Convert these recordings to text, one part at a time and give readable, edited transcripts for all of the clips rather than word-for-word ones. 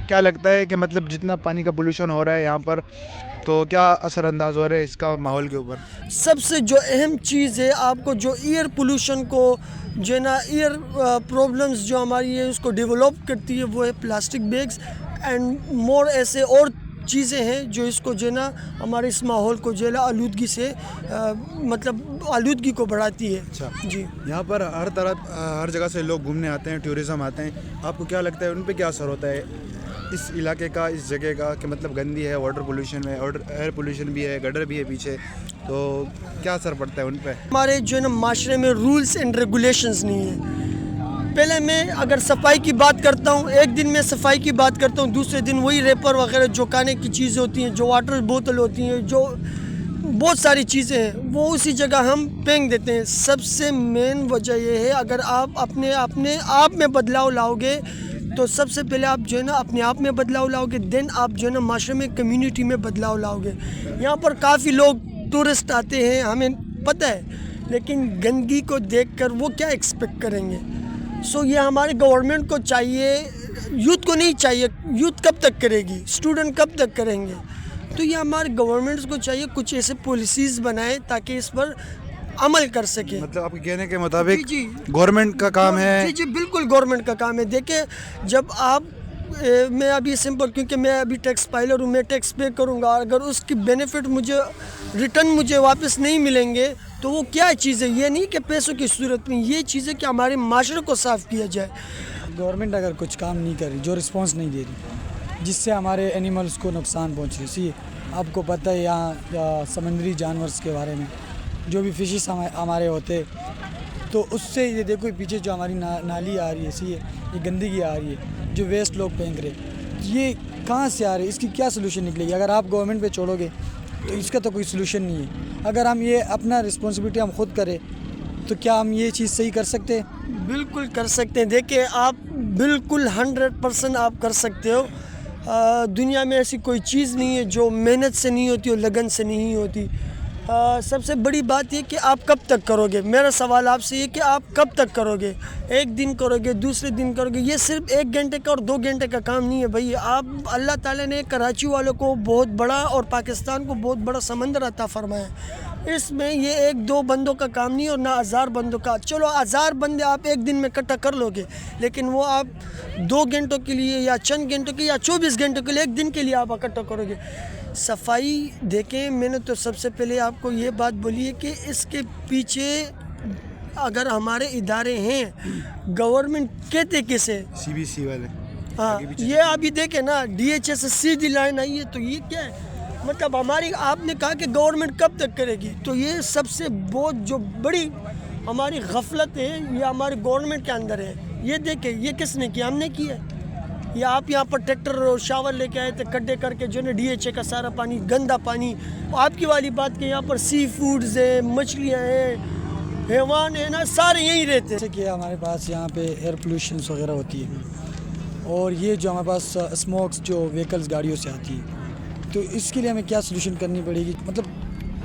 کیا لگتا ہے کہ مطلب جتنا پانی کا پولوشن ہو رہا ہے یہاں پر تو کیا اثر انداز ہو رہا ہے اس کا ماحول کے اوپر؟ سب سے جو اہم چیز ہے آپ کو جو ایئر پولوشن کو جو ہے نا ایئر پرابلمس جو ہماری ہے اس کو ڈیولپ کرتی ہے وہ ہے پلاسٹک بیگس اینڈ مور ایسے اور چیزیں ہیں جو اس کو جو ہے نا ہمارے اس ماحول کو جو ہے نا آلودگی سے مطلب آلودگی کو بڑھاتی ہے. اچھا جی یہاں پر ہر جگہ سے لوگ گھومنے آتے ہیں، ٹورزم آتے ہیں، آپ کو کیا لگتا ہے ان پہ کیا اثر ہوتا ہے اس علاقے کا، اس جگہ کا، کہ مطلب گندی ہے، واٹر پولوشن ہے، ایئر پولوشن بھی ہے، گڈر بھی ہے پیچھے، تو کیا اثر پڑتا ہے ان پہ؟ ہمارے جو ہے نا معاشرے میں رولس اینڈ ریگولیشنز نہیں ہیں. پہلے میں اگر صفائی کی بات کرتا ہوں، ایک دن میں صفائی کی بات کرتا ہوں، دوسرے دن وہی ریپر وغیرہ جو کھانے کی چیزیں ہوتی ہیں، جو واٹر بوتل ہوتی ہیں، جو بہت ساری چیزیں ہیں وہ اسی جگہ ہم پھینک دیتے ہیں. سب سے مین وجہ یہ ہے اگر آپ اپنے آپ میں بدلاؤ لاؤ گے تو سب سے پہلے آپ جو ہے نا اپنے آپ میں بدلاؤ لاؤ گے، دین آپ جو ہے نا معاشرے میں کمیونٹی میں بدلاؤ لاؤ گے. یہاں پر کافی لوگ ٹورسٹ آتے ہیں ہمیں پتہ ہے، لیکن گندگی کو دیکھ کر وہ کیا ایکسپیکٹ کریں گے؟ سو یہ ہمارے گورنمنٹ کو چاہیے، یوتھ کو نہیں چاہیے. یوتھ کب تک کرے گی؟ اسٹوڈنٹ کب تک کریں گے؟ تو یہ ہمارے گورنمنٹس کو چاہیے کچھ ایسے پالیسیز بنائیں تاکہ اس پر عمل کر سکیں. مطلب آپ کے کہنے کے مطابق جی گورنمنٹ کا کام ہے. جی بالکل گورنمنٹ کا کام ہے. دیکھیں جب آپ میں ابھی سمپل کیونکہ میں ابھی ٹیکس فائلر ہوں، میں ٹیکس پے کروں گا، اگر اس کی بینیفٹ مجھے واپس نہیں ملیں گے تو وہ کیا چیز ہے؟ یہ نہیں کہ پیسوں کی صورت میں، یہ چیز ہے کہ ہمارے معاشرے کو صاف کیا جائے. گورنمنٹ اگر کچھ کام نہیں کر رہی، جو رسپانس نہیں دے رہی، جس سے ہمارے اینیملز کو نقصان پہنچ رہی. سی آپ کو پتہ ہے یہاں سمندری جانورز کے بارے میں جو بھی فشز ہمارے ہوتے، تو اس سے یہ دیکھو پیچھے جو ہماری نالی آ رہی ہے، سی یہ گندگی آ رہی ہے، جو ویسٹ لوگ پھینک رہے، یہ کہاں سے آ رہی ہے؟ اس کی کیا سلوشن نکلے گی؟ اگر آپ گورنمنٹ پہ چھوڑو گے تو اس کا تو کوئی سلوشن نہیں ہے. اگر ہم یہ اپنا رسپانسبلٹی ہم خود کریں تو کیا ہم یہ چیز صحیح کر سکتے ہیں؟ بالکل کر سکتے ہیں. دیکھیں آپ بالکل 100% آپ کر سکتے ہو. دنیا میں ایسی کوئی چیز نہیں ہے جو محنت سے نہیں ہوتی اور لگن سے نہیں ہوتی. سب سے بڑی بات یہ کہ آپ کب تک کرو گے. میرا سوال آپ سے یہ کہ آپ کب تک کرو گے؟ ایک دن کرو گے، دوسرے دن کرو گے. یہ صرف 1 گھنٹے کا اور 2 گھنٹے کا کام نہیں ہے بھائی. آپ اللہ تعالیٰ نے کراچی والوں کو بہت بڑا اور پاکستان کو بہت بڑا سمندر عطا فرمایا. اس میں یہ 1-2 بندوں کا کام نہیں اور نہ 1000 بندوں کا. چلو 1000 بندے آپ ایک دن میں اکٹھا کر لو گے، لیکن وہ آپ 2 گھنٹوں کے لیے یا چند گھنٹوں کے یا 24 گھنٹوں کے لیے 1 دن کے لیے آپ اکٹھا کرو گے. صفائی دیکھیں، میں نے تو سب سے پہلے آپ کو یہ بات بولی ہے کہ اس کے پیچھے اگر ہمارے ادارے ہیں، گورنمنٹ کہتے کسے؟ CBC والے. ہاں یہ ابھی دیکھیں نا DHS سے سیدھی لائن آئی ہے، تو یہ کیا ہے؟ مطلب ہماری آپ نے کہا کہ گورنمنٹ کب تک کرے گی، تو یہ سب سے بہت جو بڑی ہماری غفلت ہے یہ ہمارے گورنمنٹ کے اندر ہے. یہ دیکھیں یہ کس نے کیا؟ ہم نے کیا. یا آپ یہاں پر ٹریکٹر اور شاور لے کے آئے تھے کڈے کر کے جو ہے DHA کا سارا پانی گندا پانی. آپ کی والی بات کہ یہاں پر سی فوڈز ہیں، مچھلیاں ہیں، حیوان ہیں نا، سارے یہیں رہتے ہیں. جیسے کہ ہمارے پاس یہاں پہ ایئر پولوشنس وغیرہ ہوتی ہے، اور یہ جو ہمارے پاس اسموکس جو ویکلز گاڑیوں سے آتی ہے، تو اس کے لیے ہمیں کیا سلوشن کرنی پڑے گی؟ مطلب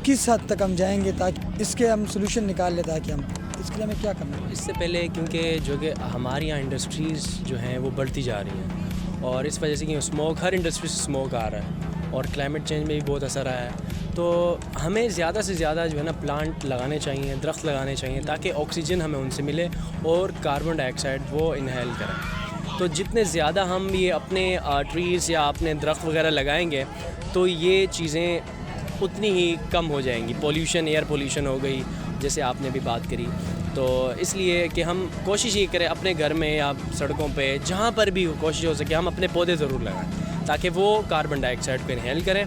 کس حد تک ہم جائیں گے تاکہ اس کے ہم سلوشن نکال لیں، تاکہ ہم اس کے لیے ہمیں کیا کرنا ہے؟ اس سے پہلے کیونکہ جو کہ ہمارے یہاں انڈسٹریز جو ہیں وہ بڑھتی جا رہی ہیں، اور اس وجہ سے کہ ہر انڈسٹری سے اسموک آ رہا ہے، اور کلائمیٹ چینج میں بھی بہت اثر آیا ہے. تو ہمیں زیادہ سے زیادہ جو ہے نا پلانٹ لگانے چاہیے، درخت لگانے چاہیے، تاکہ آکسیجن ہمیں ان سے ملے اور کاربن ڈائی آکسائڈ وہ انہیل کریں. تو جتنے زیادہ ہم یہ اپنے ٹریز یا اپنے درخت وغیرہ لگائیں گے تو یہ چیزیں اتنی ہی کم ہو جائیں گی. پولیوشن، ایئر پولیوشن ہو گئی جیسے آپ نے بھی بات کری. تو اس لیے کہ ہم کوشش یہ کریں اپنے گھر میں یا سڑکوں پہ جہاں پر بھی کوشش ہو سکے ہم اپنے پودے ضرور لگائیں تاکہ وہ کاربن ڈائی آکسائڈ کو انہیل کریں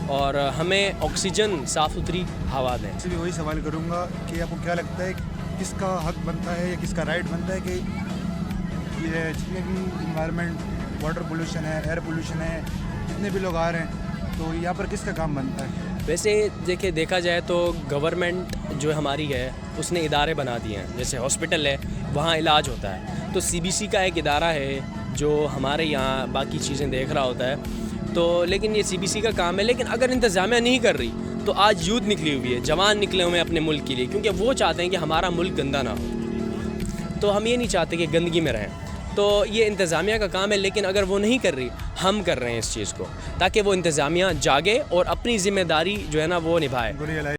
اور ہمیں آکسیجن صاف ستھری ہوا دیں. سے بھی وہی سوال کروں گا کہ آپ کو کیا لگتا ہے کس کا حق بنتا ہے یا کس کا رائٹ بنتا ہے کہ یہ جتنے بھی انوائرمنٹ، واٹر پولوشن ہے، ایئر پولوشن ہے، جتنے بھی لوگ آ رہے ہیں تو یہاں پر کس کا کام بنتا ہے؟ ویسے دیکھا جائے تو گورنمنٹ جو ہماری ہے اس نے ادارے بنا دیے ہیں. جیسے ہاسپٹل ہے وہاں علاج ہوتا ہے، تو CBC کا ایک ادارہ ہے جو ہمارے یہاں باقی چیزیں دیکھ رہا ہوتا ہے. تو لیکن یہ CBC کا کام ہے. لیکن اگر انتظامیہ نہیں کر رہی تو آج یوتھ نکلی ہوئی ہے، جوان نکلے ہوئے ہیں اپنے ملک کے لیے، کیونکہ وہ چاہتے ہیں کہ ہمارا ملک گندا نہ ہو. تو ہم یہ نہیں چاہتے کہ گندگی میں رہیں. تو یہ انتظامیہ کا کام ہے، لیکن اگر وہ نہیں کر رہی، ہم کر رہے ہیں اس چیز کو، تاکہ وہ انتظامیہ جاگے اور اپنی ذمہ داری جو ہے نا وہ نبھائے.